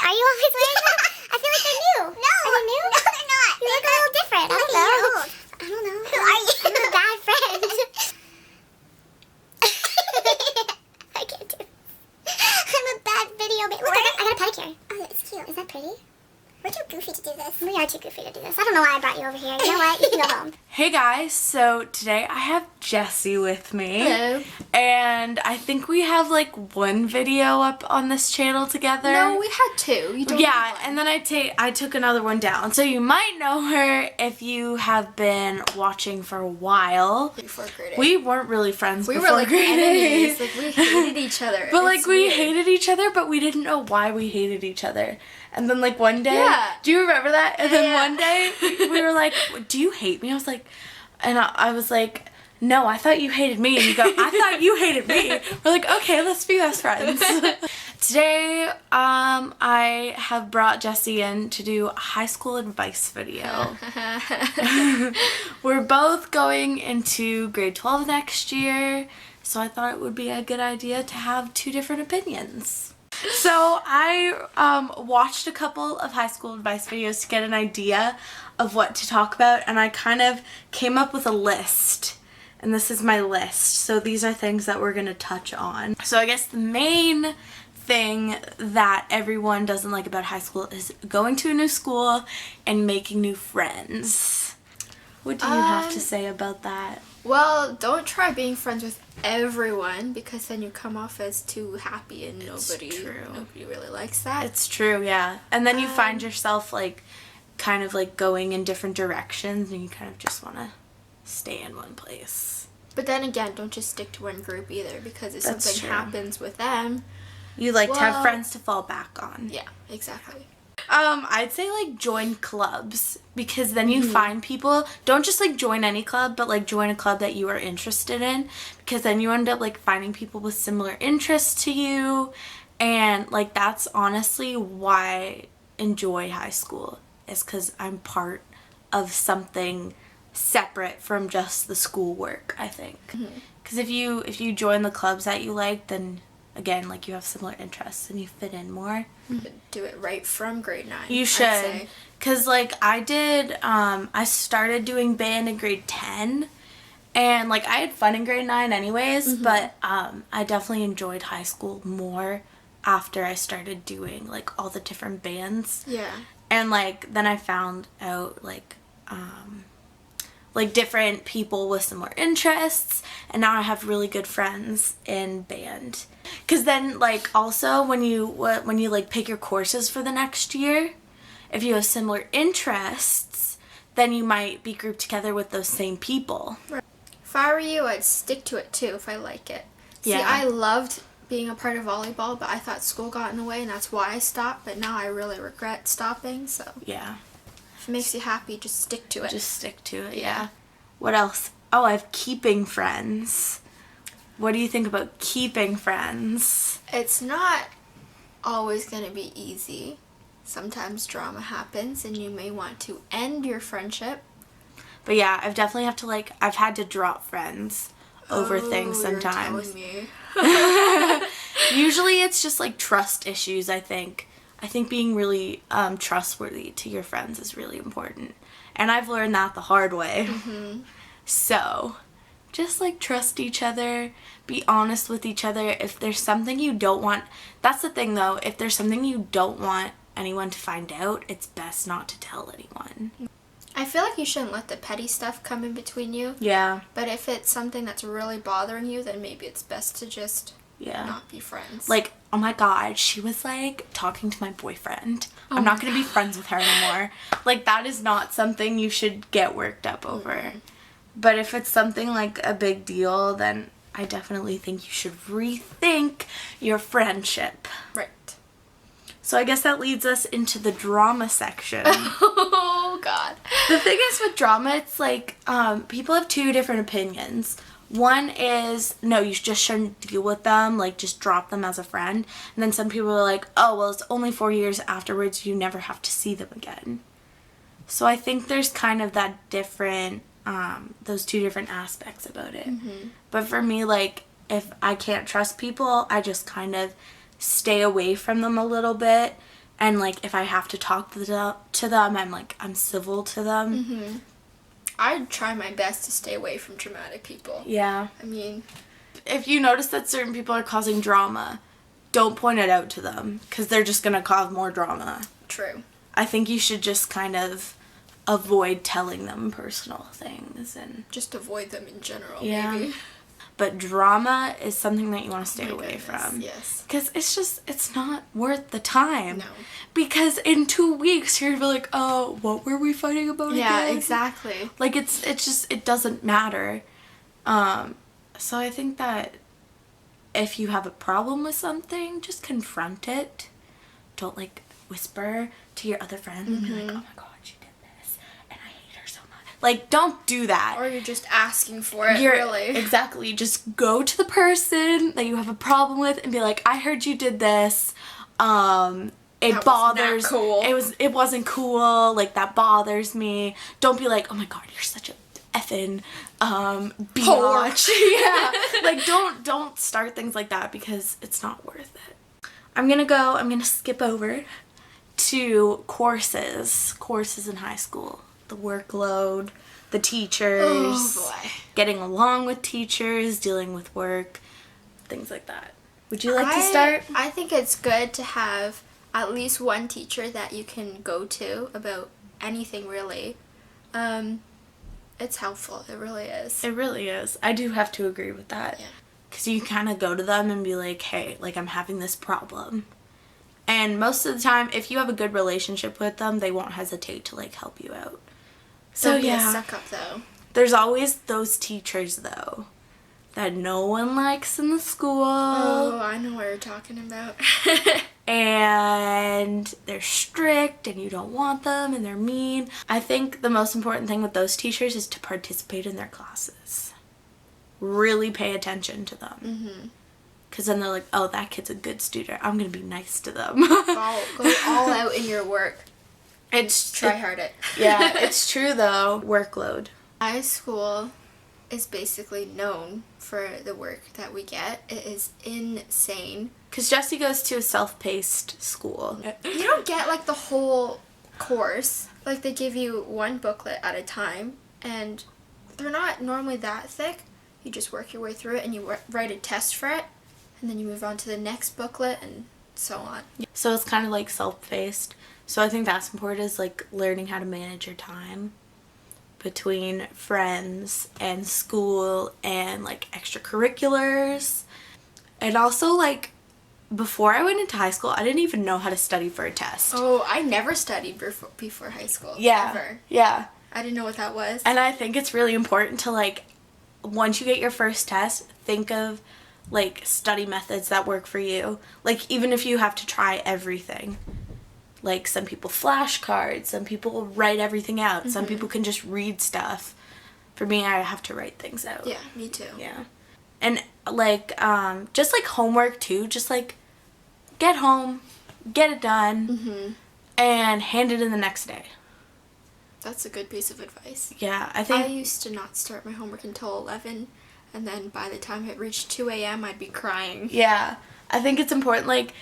Are you always wearing them? I feel like they're new. No. Are they new? No, they're not. You look a little different. I don't know. I don't know. Who are you? I'm a bad friend. I can't do it. I'm a bad video babe. Look, I got a pedicure. Oh, that's cute. Is that pretty? We're too goofy to do this. We are too goofy to do this. I don't know why I brought you over here. You know what? You can go home. Hey guys, so today I have Jessie with me. Hello. And I think we have like one video up on this channel together. No, we had two. You don't Yeah, and then I took another one down. So you might know her if you have been watching for a while. Before grade 8. We weren't really friends We before were like grade 8. enemies. Like we hated each other. But like It's we weird. hated each other, but we didn't know why we hated each other. And then like one day, Yeah. do you remember that? And then Yeah. one day we were like, do you hate me? I was like, and I was like, no, I thought you hated me. And you go, I thought you hated me. We're like, okay, let's be best friends. Today, I have brought Jessie in to do a high school advice video. We're both going into grade 12 next year, so I thought it would be a good idea to have two different opinions. So I watched a couple of high school advice videos to get an idea of what to talk about, and I kind of came up with a list. And this is my list. So these are things that we're going to touch on. So I guess the main thing that everyone doesn't like about high school is going to a new school and making new friends. What do you have to say about that? Well, don't try being friends with everyone because then you come off as too happy and nobody really likes that. It's true, yeah. And then you find yourself like kind of like going in different directions and you kind of just want to stay in one place. But then again, don't just stick to one group either because if That's something true. happens with them. You like to have Well- friends to fall back on. Yeah, exactly. I'd say like join clubs because then you find people. Don't just like join any club, but like join a club that you are interested in because then you end up like finding people with similar interests to you, and like that's honestly why I enjoy high school, is because I'm part of something separate from just the schoolwork, I think. Because if you join the clubs that you like, then again, like you have similar interests and you fit in more. Do it right from grade 9. You I'd should. say. Because like I did, I started doing band in grade 10 and like I had fun in grade 9 anyways, but I definitely enjoyed high school more after I started doing like all the different bands. Yeah. And like then I found out like different people with similar interests, and now I have really good friends in band. Because then like also when you like pick your courses for the next year, if you have similar interests, then you might be grouped together with those same people. Right. If I were you, I'd stick to it too if I like it. Yeah. See, I loved being a part of volleyball, but I thought school got in the way and that's why I stopped, but now I really regret stopping, so Yeah. if it makes you happy, just stick to it. Just stick to it, Yeah. yeah. What else? Oh, I have keeping friends. What do you think about keeping friends? It's not always going to be easy. Sometimes drama happens and you may want to end your friendship. But yeah, I've had to drop friends over things You're sometimes. telling me. Usually it's just like trust issues, I think. I think being really trustworthy to your friends is really important. And I've learned that the hard way. So, just like trust each other, be honest with each other. If there's something you don't want, that's the thing though, if there's something you don't want anyone to find out, it's best not to tell anyone. I feel like you shouldn't let the petty stuff come in between you. Yeah. But if it's something that's really bothering you, then maybe it's best to just Yeah. not be friends. Like, oh my god, she was like talking to my boyfriend. I'm not gonna be friends with her anymore. Like, that is not something you should get worked up over. But if it's something like a big deal, then I definitely think you should rethink your friendship. Right. So I guess that leads us into the drama section. Oh, God. The thing is with drama, it's like people have two different opinions. One is, no, you just shouldn't deal with them, like just drop them as a friend. And then some people are like, oh, well, it's only 4 years afterwards, you never have to see them again. So I think there's kind of that different, those two different aspects about it. But for me, like, if I can't trust people, I just kind of stay away from them a little bit And, like, if I have to talk to them, I'm civil to them. I try my best to stay away from dramatic people. Yeah. I mean, if you notice that certain people are causing drama, don't point it out to them, because they're just going to cause more drama. True. I think you should just kind of avoid telling them personal things. And just avoid them in general, yeah. maybe. But drama is something that you want to stay away from. Yes. Because it's not worth the time. No. Because in 2 weeks, you're going to be like, oh, what were we fighting about again? Yeah, exactly. Like, it doesn't matter. So I think that if you have a problem with something, just confront it. Don't, like, whisper to your other friend and be like, oh my god, she did this, and I hate her so much. Like, don't do that. Or you're just asking for it, really. Exactly. Just go to the person that you have a problem with and be like, I heard you did this. It bothers. Not cool. It wasn't cool. Like, that bothers me. Don't be like, oh my god, you're such a effing biatch. Yeah. Like, don't start things like that, because it's not worth it. I'm gonna skip over to courses in high school. The workload, the teachers, oh boy, getting along with teachers, dealing with work, things like that. Would you like to start? I think it's good to have at least one teacher that you can go to about anything, really. It's helpful. It really is. It really is. I do have to agree with that. Yeah. Because you kind of go to them and be like, hey, like, I'm having this problem. And most of the time, if you have a good relationship with them, they won't hesitate to, like, help you out. So, Don't be yeah. a suck up, though. There's always those teachers, though, that no one likes in the school. Oh, I know what you're talking about. And they're strict and you don't want them and they're mean. I think the most important thing with those teachers is to participate in their classes. Really pay attention to them. Because then they're like, oh, that kid's a good student. I'm going to be nice to them. Go all out in your work. Try hard it. Yeah, it's true though. Workload. High school is basically known for the work that we get. It is insane. Because Jessie goes to a self-paced school. You don't get, like, the whole course. Like, they give you one booklet at a time, and they're not normally that thick. You just work your way through it, and you write a test for it, and then you move on to the next booklet, and so on. So it's kind of like self-paced. So I think that's important, is, like, learning how to manage your time between friends and school and, like, extracurriculars. And also, like, before I went into high school, I didn't even know how to study for a test. Oh, I never studied before high school. Yeah. Ever. Yeah. I didn't know what that was. And I think it's really important to, like, once you get your first test, think of, like, study methods that work for you. Like, even if you have to try everything. Like, some people flashcards, some people write everything out, some people can just read stuff. For me, I have to write things out. Yeah, me too. Yeah. And, like, just, like, homework, too. Just, like, get home, get it done, and hand it in the next day. That's a good piece of advice. Yeah, I think... I used to not start my homework until 11, and then by the time it reached 2 a.m., I'd be crying. Yeah. I think it's important, like,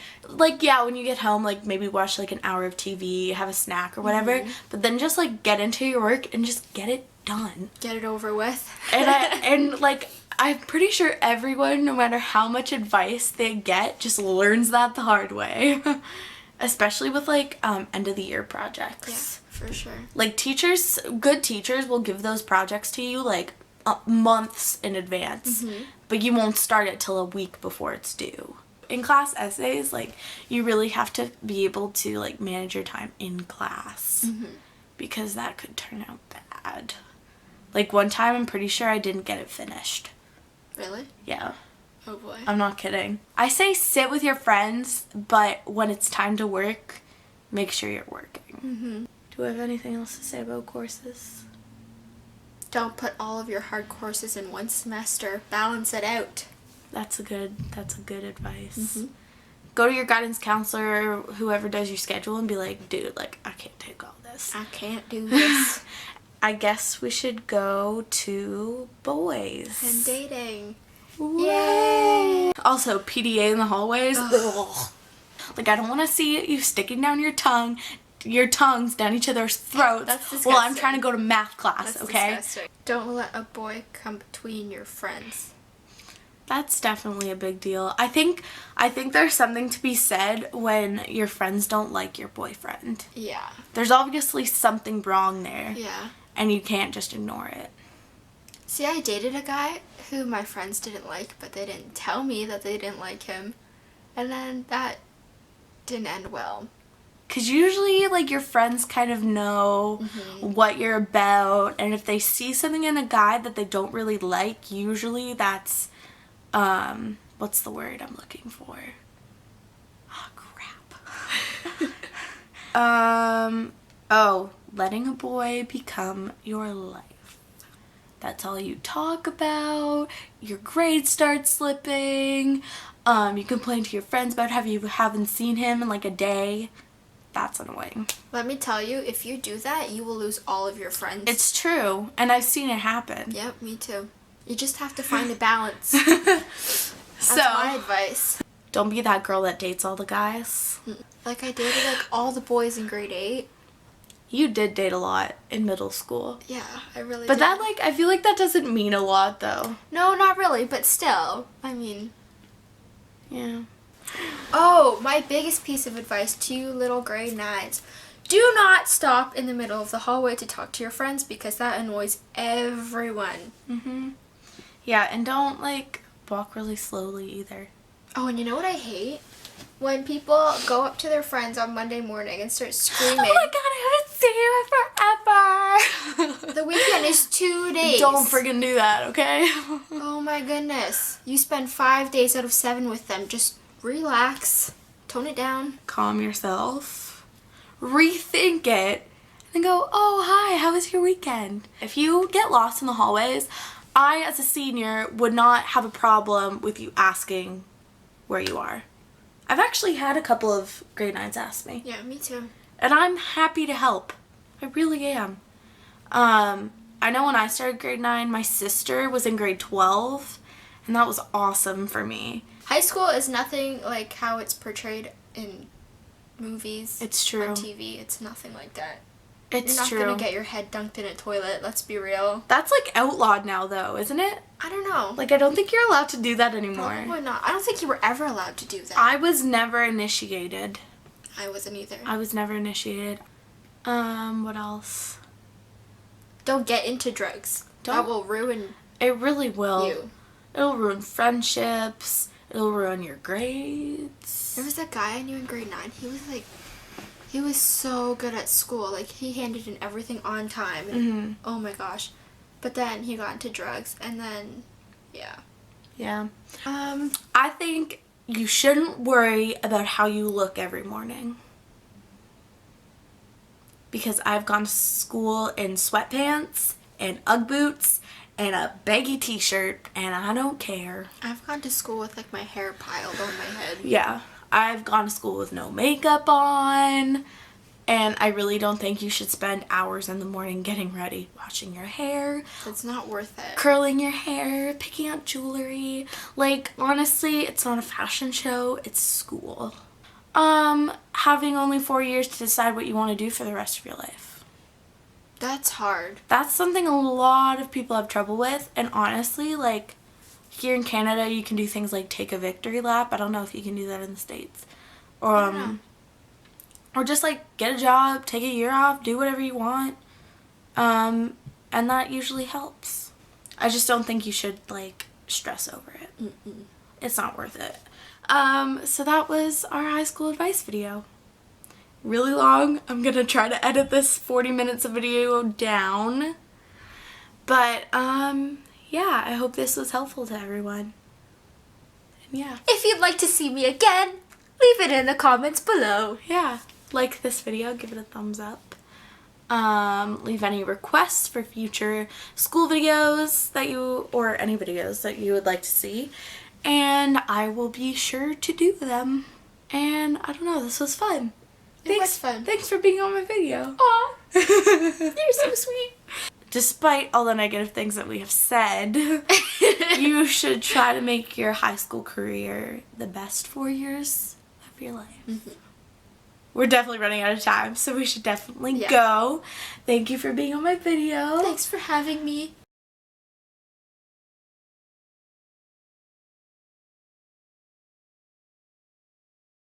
yeah, when you get home, like, maybe watch, like, an hour of TV, have a snack or whatever, but then just, like, get into your work and just get it done. Get it over with. And like, I'm pretty sure everyone, no matter how much advice they get, just learns that the hard way. Especially with, like, end of the year projects. Yeah, for sure. Like, good teachers will give those projects to you, like, months in advance. But you won't start it till a week before it's due. In class essays, like, you really have to be able to, like, manage your time in class. Because that could turn out bad. Like, one time, I'm pretty sure I didn't get it finished. Really? Yeah. Oh boy. I'm not kidding. I say sit with your friends, but when it's time to work, make sure you're working. Do I have anything else to say about courses? Don't put all of your hard courses in one semester. Balance it out. That's a good advice. Go to your guidance counselor, whoever does your schedule, and be like, dude, like, I can't take all this. I can't do this. I guess we should go to boys. And dating. Yay! Also, PDA in the hallways. Ugh. Like, I don't want to see you sticking down your tongues down each other's throats. That's disgusting. While I'm trying to go to math class, That's okay? disgusting. Don't let a boy come between your friends. That's definitely a big deal. I think there's something to be said when your friends don't like your boyfriend. Yeah. There's obviously something wrong there. Yeah. And you can't just ignore it. See, I dated a guy who my friends didn't like, but they didn't tell me that they didn't like him. And then that didn't end well. Because usually, like, your friends kind of know what you're about. And if they see something in a guy that they don't really like, usually that's, what's the word I'm looking for? Oh, crap. Letting a boy become your life. That's all you talk about. Your grades start slipping. You complain to your friends about how you haven't seen him in like a day. That's annoying. Let me tell you, if you do that, you will lose all of your friends. It's true, and I've seen it happen. Yep, me too. You just have to find a balance. That's my advice. Don't be that girl that dates all the guys. Like, I dated like all the boys in grade 8. You did date a lot in middle school. Yeah, I really But did. that, like, I feel like that doesn't mean a lot, though. No, not really, but still. I mean... Yeah. Oh, my biggest piece of advice to you little grade 9s. Do not stop in the middle of the hallway to talk to your friends because that annoys everyone. Yeah, and don't, like, walk really slowly either. Oh, and you know what I hate? When people go up to their friends on Monday morning and start screaming. Oh my god, I haven't seen you in forever! The weekend is 2 days. Don't friggin' do that, okay? Oh my goodness. You spend 5 days out of 7 with them. Just relax. Tone it down. Calm yourself. Rethink it. And go, oh, hi, how was your weekend? If you get lost in the hallways, I, as a senior, would not have a problem with you asking where you are. I've actually had a couple of grade 9s ask me. Yeah, me too. And I'm happy to help. I really am. I know when I started grade 9, my sister was in grade 12, and that was awesome for me. High school is nothing like how it's portrayed in movies. It's true. On TV. It's nothing like that. It's You're true. not going to get your head dunked in a toilet, let's be real. That's like outlawed now, though, isn't it? I don't know. Like, I don't think you're allowed to do that anymore. Probably not. I don't think you were ever allowed to do that. I was never initiated. I wasn't either. I was never initiated. What else? Don't get into drugs. That will ruin It really will. you. It'll ruin friendships. It'll ruin your grades. There was that guy I knew in grade 9. He was so good at school. Like, he handed in everything on time. And, oh my gosh. But then he got into drugs, and then, yeah. Yeah. I think you shouldn't worry about how you look every morning. Because I've gone to school in sweatpants and Ugg boots and a baggy t-shirt, and I don't care. I've gone to school with, like, my hair piled on my head. Yeah. I've gone to school with no makeup on, and I really don't think you should spend hours in the morning getting ready, washing your hair. It's not worth it. Curling your hair, picking out jewelry. Like, honestly, it's not a fashion show, it's school. Having only 4 years to decide what you want to do for the rest of your life. That's hard. That's something a lot of people have trouble with, and honestly, like, here in Canada, you can do things like take a victory lap. I don't know if you can do that in the States. Or just, like, get a job, take a year off, do whatever you want. And that usually helps. I just don't think you should, like, stress over it. It's not worth it. So that was our high school advice video. Really long. I'm going to try to edit this 40 minutes of video down. But, yeah, I hope this was helpful to everyone. And yeah. If you'd like to see me again, leave it in the comments below. Yeah. Like this video, give it a thumbs up. Leave any requests for future school videos or any videos that you would like to see. And I will be sure to do them. And I don't know, this was fun. It was fun. Thanks for being on my video. Aw, you're so sweet. Despite all the negative things that we have said, you should try to make your high school career the best 4 years of of your life. Mm-hmm. We're definitely running out of time, so we should definitely Yeah. go. Thank you for being on my video. Thanks for having me.